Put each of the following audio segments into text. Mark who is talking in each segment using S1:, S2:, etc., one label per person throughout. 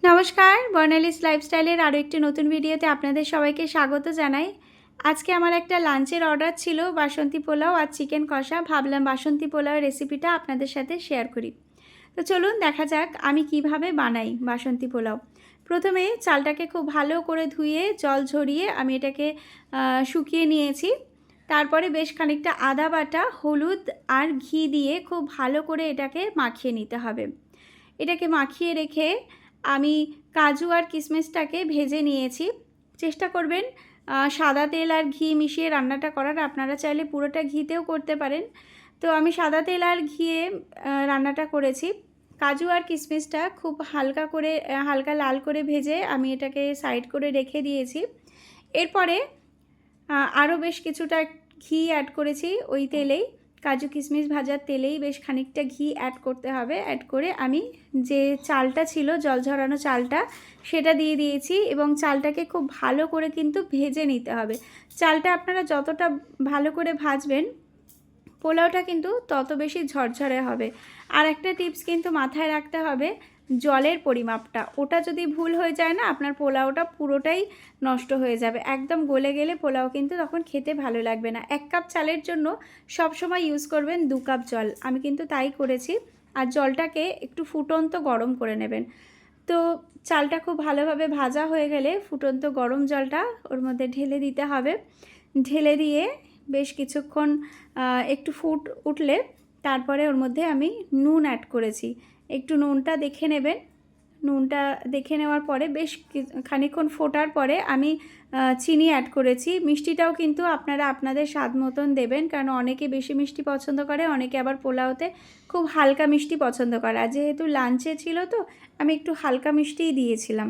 S1: নমস্কার, বর্ণালীস লাইফস্টাইলের আরও একটি নতুন ভিডিওতে আপনাদের সবাইকে স্বাগত জানাই। আজকে আমার একটা লাঞ্চের অর্ডার ছিল বাসন্তী পোলাও আর চিকেন কষা। ভাবলাম বাসন্তী পোলাওয়ের রেসিপিটা আপনাদের সাথে শেয়ার করি। তো চলুন দেখা যাক আমি কিভাবে বানাই বাসন্তী পোলাও। প্রথমে চালটাকে খুব ভালো করে ধুয়ে জল ঝরিয়ে আমি এটাকে শুকিয়ে নিয়েছি। তারপরে বেশ খানিকটা আদা বাটা, হলুদ আর ঘি দিয়ে খুব ভালো করে এটাকে মাখিয়ে নিতে হবে। এটাকে মাখিয়ে রেখে আমি কাজু আর কিশমিশটাকে ভেজে নিয়েছি। চেষ্টা করবেন সাদা তেল আর ঘি মিশিয়ে রান্নাটা করার। আপনারা চাইলে পুরোটা ঘিতেও করতে পারেন। তো আমি সাদা তেল আর ঘিয়ে রান্নাটা করেছি। কাজু আর কিশমিশটা খুব হালকা লাল করে ভেজে আমি এটাকে সাইড করে রেখে দিয়েছি। এরপরে আরও বেশ কিছুটা ঘি অ্যাড করেছি ওই তেলেই। কাজু কিশমিশ ভাজার তেলেই বেশ খানিকটা ঘি অ্যাড করতে হবে। অ্যাড করে আমি যে চালটা ছিল জল ঝরানো চালটা সেটা দিয়ে দিয়েছি এবং চালটাকে খুব ভালো করে কিন্তু ভেজে নিতে হবে। চালটা আপনারা যতটা ভালো করে ভাজবেন পোলাওটা কিন্তু তত বেশি ঝরঝরে হবে। আর একটা টিপস কিন্তু মাথায় রাখতে হবে, জলের পরিমাপটা। ওটা যদি ভুল হয়ে যায় না, আপনার পোলাওটা পুরোটাই নষ্ট হয়ে যাবে। একদম গলে গেলে পোলাও কিন্তু তখন খেতে ভালো লাগবে না। 1 কাপ চালের জন্য সবসময় ইউজ করবেন 2 কাপ জল। আমি কিন্তু তাই করেছি। আর জলটাকে একটু ফুটন্ত গরম করে নেবেন। তো চালটা খুব ভালোভাবে ভাজা হয়ে গেলে ফুটন্ত গরম জলটা ওর মধ্যে ঢেলে দিতে হবে। ঢেলে দিয়ে বেশ কিছুক্ষণ একটু ফুট উঠলে তারপরে ওর মধ্যে আমি নুন অ্যাড করেছি। একটু নুনটা দেখে নেবেন। নুনটা দেখে নেওয়ার পরে বেশ খানিকক্ষণ ফোটার পরে আমি চিনি অ্যাড করেছি। মিষ্টিটাও কিন্তু আপনারা আপনাদের স্বাদ মতন দেবেন, কারণ অনেকে বেশি মিষ্টি পছন্দ করে, অনেকে আবার পোলাওতে খুব হালকা মিষ্টি পছন্দ করে। আর যেহেতু লাঞ্চে ছিল তো আমি একটু হালকা মিষ্টিই দিয়েছিলাম।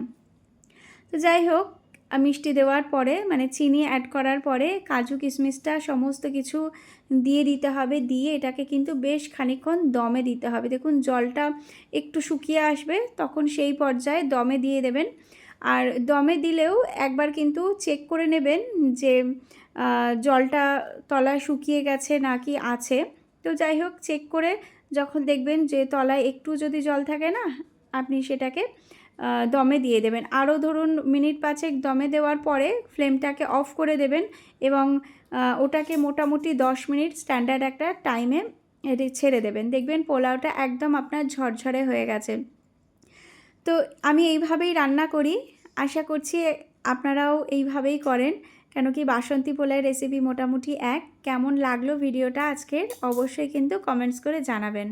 S1: তো যাই হোক, মিষ্টি দেওয়ার পরে মানে চিনি অ্যাড করার পরে কাজু কিশমিশটা সমস্ত কিছু দিয়ে দিতে হবে। দিয়ে এটাকে কিন্তু বেশ খানিকক্ষণ দমে দিতে হবে। দেখুন জলটা একটু শুকিয়ে আসবে, তখন সেই পর্যায়ে দমে দিয়ে দেবেন। আর দমে দিলেও একবার কিন্তু চেক করে নেবেন যে জলটা তলায় শুকিয়ে গেছে নাকি আছে। তো যাই হোক, চেক করে যখন দেখবেন যে তলায় একটু যদি জল থাকে না, আপনি সেটাকে দমে দিয়ে দেবেন। আরও ধরুন মিনিট 5 দমে দেওয়ার পরে ফ্লেমটাকে অফ করে দেবেন এবং ওটাকে মোটামুটি 10 মিনিট স্ট্যান্ডার্ড একটা টাইমে ছেড়ে দেবেন। দেখবেন পোলাওটা একদম আপনার ঝরঝরে হয়ে গেছে। তো আমি এইভাবেই রান্না করি। আশা করছি আপনারাও এইভাবেই করেন, কেন কি বাসন্তী পোলাওয়ের রেসিপি মোটামুটি এক। কেমন লাগলো ভিডিওটা আজকের অবশ্যই কিন্তু কমেন্টস করে জানাবেন।